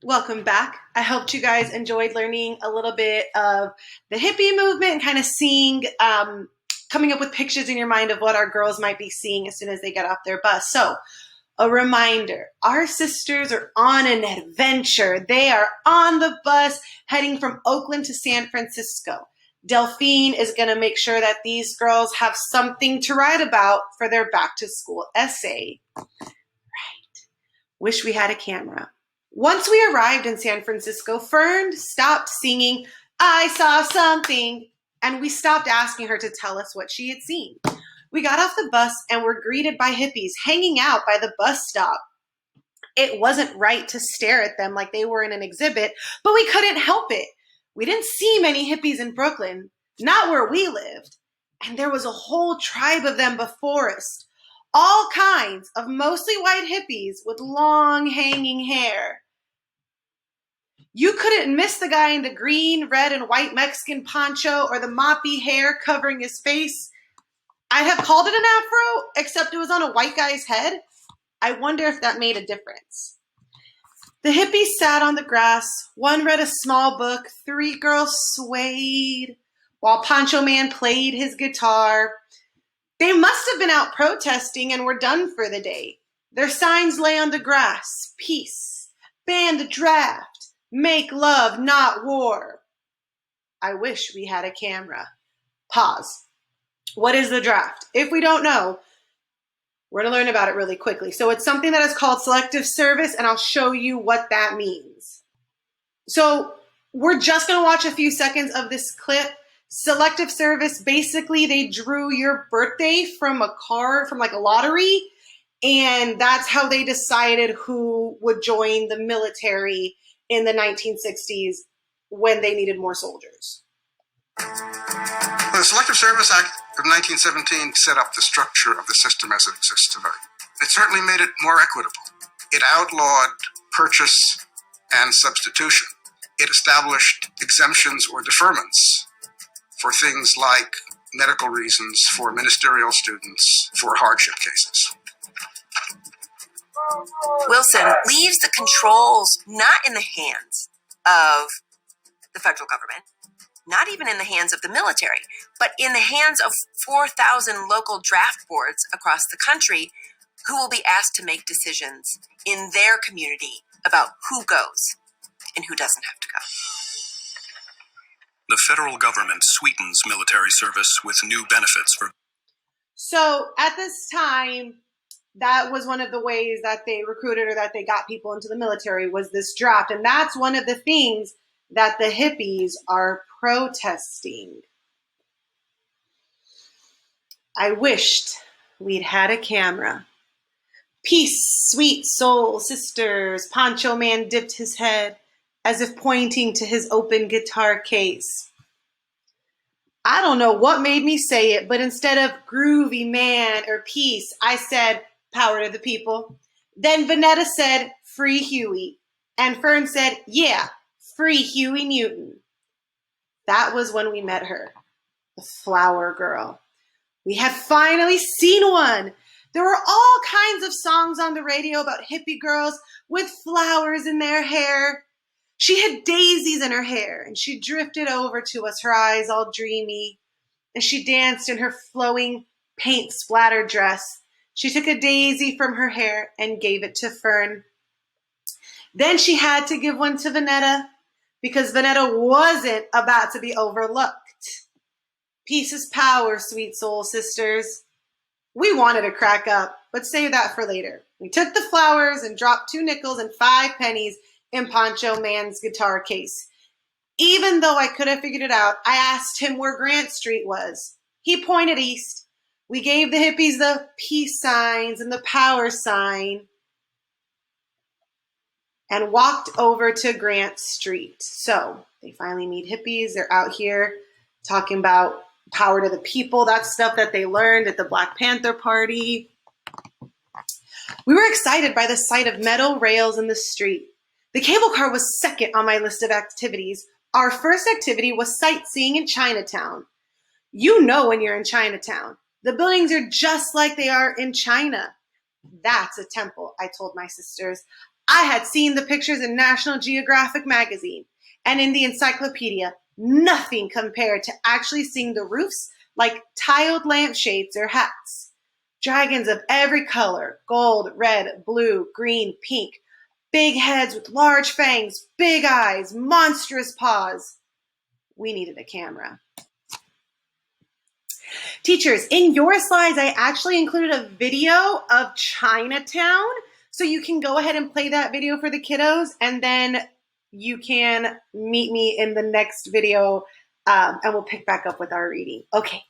Welcome back. I hope you guys enjoyed learning a little bit of the hippie movement and kind of seeing, coming up with pictures in your mind of what our girls might be seeing as soon as they get off their bus. So, a reminder, our sisters are on an adventure. They are on the bus heading from Oakland to San Francisco. Delphine is going to make sure that these girls have something to write about for their back to school essay. Right. Wish we had a camera. Once we arrived in San Francisco, Fern stopped singing, "I saw something," and we stopped asking her to tell us what she had seen. We got off the bus and were greeted by hippies hanging out by the bus stop. It wasn't right to stare at them like they were in an exhibit, but we couldn't help it. We didn't see many hippies in Brooklyn, not where we lived, and there was a whole tribe of them before us. All kinds of mostly white hippies with long hanging hair. You couldn't miss the guy in the green, red, and white Mexican poncho or the moppy hair covering his face. I'd have called it an afro, except it was on a white guy's head. I wonder if that made a difference. The hippies sat on the grass. One read a small book. 3 girls swayed while Poncho Man played his guitar. They must have been out protesting and were done for the day. Their signs lay on the grass. Peace. Ban the draft. Make love, not war. I wish we had a camera. Pause. What is the draft? If we don't know, we're going to learn about it really quickly. So it's something that is called selective service, and I'll show you what that means. So we're just going to watch a few seconds of this clip. Selective service, basically they drew your birthday from a card, from like a lottery, and that's how they decided who would join the military in the 1960s when they needed more soldiers. The Selective Service Act of 1917 set up the structure of the system as it exists today. It certainly made it more equitable. It outlawed purchase and substitution. It established exemptions or deferments for things like medical reasons, for ministerial students, for hardship cases. Wilson leaves the controls not in the hands of the federal government, not even in the hands of the military, but in the hands of 4,000 local draft boards across the country who will be asked to make decisions in their community about who goes and who doesn't have to go. The federal government sweetens military service with new benefits for... So at this time, that was one of the ways that they recruited or that they got people into the military, was this draft. And that's one of the things that the hippies are protesting. I wished we'd had a camera. Peace, sweet soul sisters. Poncho Man dipped his head as if pointing to his open guitar case. I don't know what made me say it, but instead of groovy man or peace, I said power to the people. Then Vanetta said free Huey. And Fern said, yeah, free Huey Newton. That was when we met her, the flower girl. We had finally seen one. There were all kinds of songs on the radio about hippie girls with flowers in their hair. She had daisies in her hair, and she drifted over to us, her eyes all dreamy, as she danced in her flowing paint-splattered dress. She took a daisy from her hair and gave it to Fern. Then she had to give one to Vanetta, because Vanetta wasn't about to be overlooked. Peace is power, sweet soul sisters. We wanted to crack up, but save that for later. We took the flowers and dropped 2 nickels and 5 pennies in Poncho Man's guitar case. Even though I could have figured it out, I asked him where Grant Street was. He pointed east. We gave the hippies the peace signs and the power sign and walked over to Grant Street. So they finally meet hippies. They're out here talking about power to the people. That's stuff that they learned at the Black Panther Party. We were excited by the sight of metal rails in the street. The cable car was second on my list of activities. Our first activity was sightseeing in Chinatown. You know when you're in Chinatown. The buildings are just like they are in China. That's a temple, I told my sisters. I had seen the pictures in National Geographic magazine and in the encyclopedia. Nothing compared to actually seeing the roofs like tiled lampshades or hats. Dragons of every color, gold, red, blue, green, pink. Big heads with large fangs, big eyes, monstrous paws. We needed a camera. Teachers, in your slides, I actually included a video of Chinatown. So you can go ahead and play that video for the kiddos, and then you can meet me in the next video, and we'll pick back up with our reading. Okay.